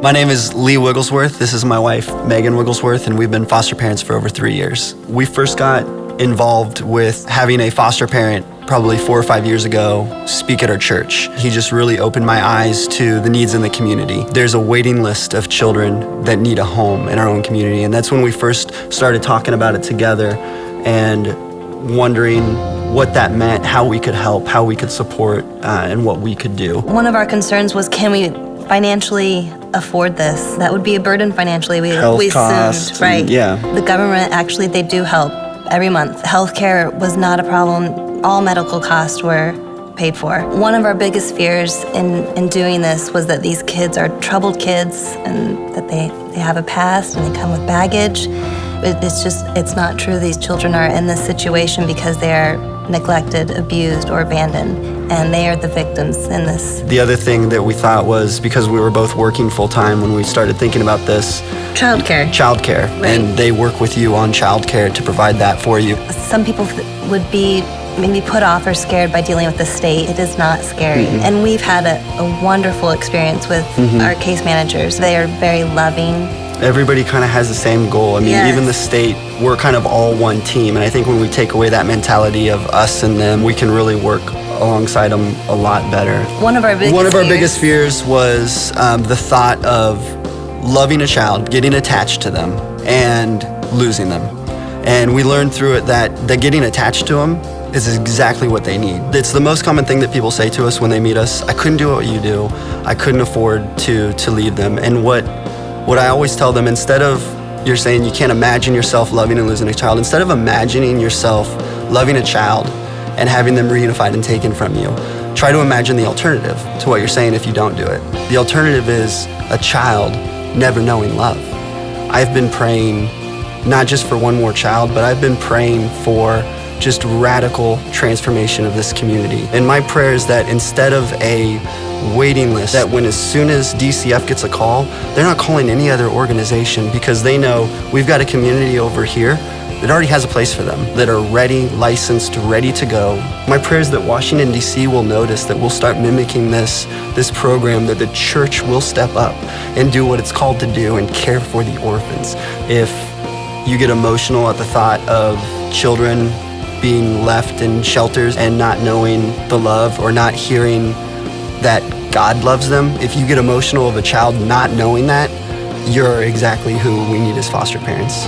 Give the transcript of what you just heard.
My name is Lee Wigglesworth. This is my wife, Megan Wigglesworth, and we've been foster parents for over 3 years. We first got involved with having a foster parent probably 4 or 5 years ago speak at our church. He just really opened my eyes to the needs in the community. There's a waiting list of children that need a home in our own community, and that's when we first started talking about it together and wondering what that meant, how we could help, how we could support, and what we could do. One of our concerns was, can we financially afford this? That would be a burden financially. Health we costs, assumed, right? yeah. The government, actually, they do help every month. Healthcare was not a problem. All medical costs were paid for. One of our biggest fears in doing this was that these kids are troubled kids and that they have a past and they come with baggage. It's not true. These children are in this situation because they are neglected, abused, or abandoned, and they are the victims in this. The other thing that we thought was, because we were both working full-time when we started thinking about this, Childcare, right. And they work with you on childcare to provide that for you. Some people would be maybe put off or scared by dealing with the state. It is not scary. Mm-hmm. And we've had a wonderful experience with our case managers. They are very loving. Everybody kind of has the same goal. I mean, Yes. even the state, we're kind of all one team. And I think when we take away that mentality of us and them, we can really work alongside them a lot better. One of our biggest fears was the thought of loving a child, getting attached to them, and losing them. And we learned through it that getting attached to them is exactly what they need. It's the most common thing that people say to us when they meet us. I couldn't do what you do. I couldn't afford to leave them. And what I always tell them, instead of, you're saying you can't imagine yourself loving and losing a child, instead of imagining yourself loving a child and having them reunified and taken from you, try to imagine the alternative to what you're saying if you don't do it. The alternative is a child never knowing love. I've been praying not just for one more child, but I've been praying for just radical transformation of this community. And my prayer is that instead of a waiting list, that when as soon as DCF gets a call, they're not calling any other organization, because they know we've got a community over here that already has a place for them, that are ready, licensed, ready to go. My prayer is that Washington, D.C. will notice, that we'll start mimicking this program, that the church will step up and do what it's called to do and care for the orphans. If you get emotional at the thought of children being left in shelters and not knowing the love, or not hearing that God loves them, if you get emotional of a child not knowing that, you're exactly who we need as foster parents.